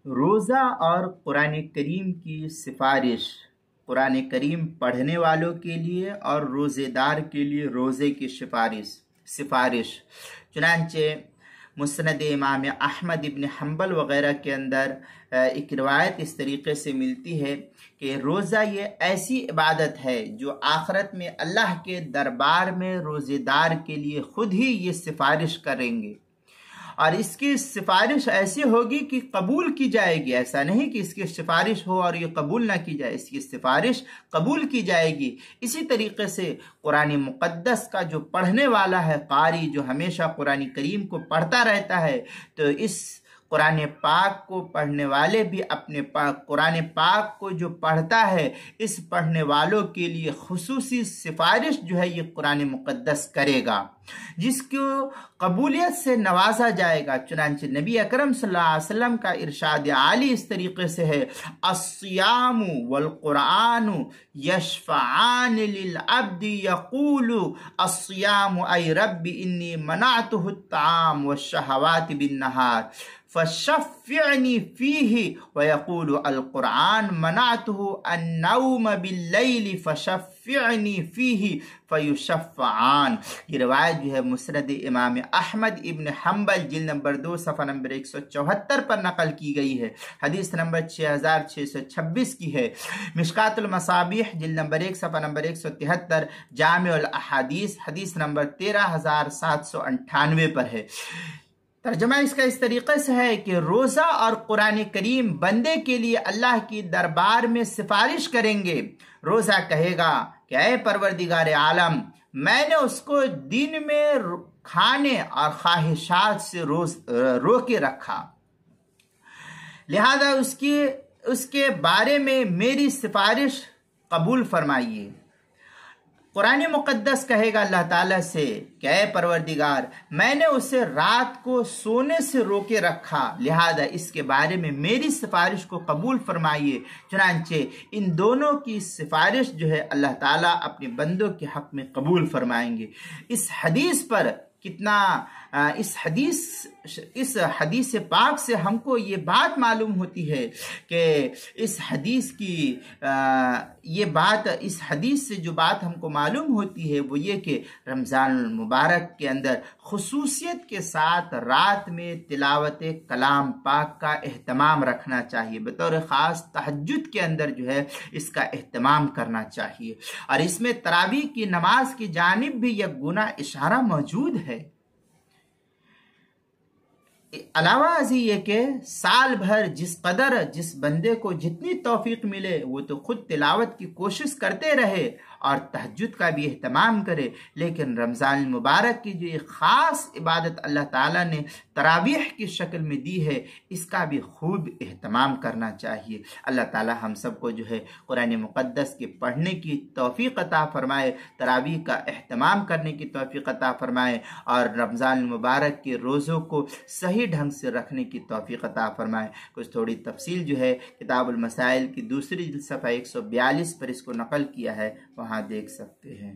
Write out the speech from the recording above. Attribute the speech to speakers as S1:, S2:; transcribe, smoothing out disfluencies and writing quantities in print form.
S1: روزہ اور قرآن کریم کی سفارش، قرآن کریم پڑھنے والوں کے لیے اور روزے دار کے لیے روزے کی سفارش چنانچہ مسند امام احمد ابن حنبل وغیرہ کے اندر ایک روایت اس طریقے سے ملتی ہے کہ روزہ یہ ایسی عبادت ہے جو آخرت میں اللہ کے دربار میں روزے دار کے لیے خود ہی یہ سفارش کریں گے، اور اس کی سفارش ایسی ہوگی کہ قبول کی جائے گی۔ ایسا نہیں کہ اس کی سفارش ہو اور یہ قبول نہ کی جائے، اس کی سفارش قبول کی جائے گی۔ اسی طریقے سے قرآن مقدس کا جو پڑھنے والا ہے، قاری جو ہمیشہ قرآن کریم کو پڑھتا رہتا ہے، تو اس قرآن پاک کو پڑھنے والے بھی اپنے قرآن پاک کو جو پڑھتا ہے، اس پڑھنے والوں کے لیے خصوصی سفارش جو ہے یہ قرآن مقدس کرے گا، جس کو قبولیت سے نوازا جائے گا۔ چنانچہ نبی اکرم صلی اللہ علیہ وسلم کا ارشاد عالی اس طریقے سے ہے، الصیام والقرآن یشفعان للعبد یقول الصیام ای رب انی منعته الطعام والشہوات بالنہار فشفعنی فیہ، ویقول القرآن منعته النوم باللیل فشفعنی فیہ فیشفعان۔ یہ روایت جو ہے مسند امام احمد ابن حنبل جلد نمبر 2 صفحہ نمبر 174 پر نقل کی گئی ہے، حدیث نمبر 6626 کی ہے۔ مشکات المصابیح جلد نمبر 1 صفحہ نمبر 173، جامع الاحادیث حدیث نمبر 13798 پر ہے۔ ترجمہ اس کا اس طریقے سے ہے کہ روزہ اور قرآن کریم بندے کے لیے اللہ کی دربار میں سفارش کریں گے۔ روزہ کہے گا کہ اے پروردگار عالم، میں نے اس کو دن میں کھانے اور خواہشات سے روکے رکھا، لہذا اس کے بارے میں میری سفارش قبول فرمائیے۔ قرآن مقدس کہے گا اللہ تعالیٰ سے کہ اے پروردگار، میں نے اسے رات کو سونے سے روکے رکھا، لہذا اس کے بارے میں میری سفارش کو قبول فرمائیے۔ چنانچہ ان دونوں کی سفارش جو ہے اللہ تعالیٰ اپنے بندوں کے حق میں قبول فرمائیں گے۔ اس حدیث پر اس حدیث پاک سے ہم کو یہ بات معلوم ہوتی ہے کہ اس حدیث سے جو بات ہم کو معلوم ہوتی ہے وہ یہ کہ رمضان المبارک کے اندر خصوصیت کے ساتھ رات میں تلاوت کلام پاک کا اہتمام رکھنا چاہیے، بطور خاص تہجد کے اندر جو ہے اس کا اہتمام کرنا چاہیے، اور اس میں تراویح کی نماز کی جانب بھی یک گنا اشارہ موجود ہے۔ علاوہ ازیں یہ کہ سال بھر جس بندے کو جتنی توفیق ملے وہ تو خود تلاوت کی کوشش کرتے رہے اور تہجد کا بھی اہتمام کرے، لیکن رمضان المبارک کی جو ایک خاص عبادت اللہ تعالیٰ نے تراویح کی شکل میں دی ہے، اس کا بھی خوب اہتمام کرنا چاہیے۔ اللہ تعالیٰ ہم سب کو جو ہے قرآن مقدس کے پڑھنے کی توفیق عطا فرمائے، تراویح کا اہتمام کرنے کی توفیق عطا فرمائے، اور رمضان المبارک کے روزوں کو صحیح ڈھنگ سے رکھنے کی توفیق عطا فرمائے۔ کچھ تھوڑی تفصیل جو ہے کتاب المسائل کی دوسری جلد صفحہ 142 پر اس کو نقل کیا ہے، وہاں دیکھ سکتے ہیں۔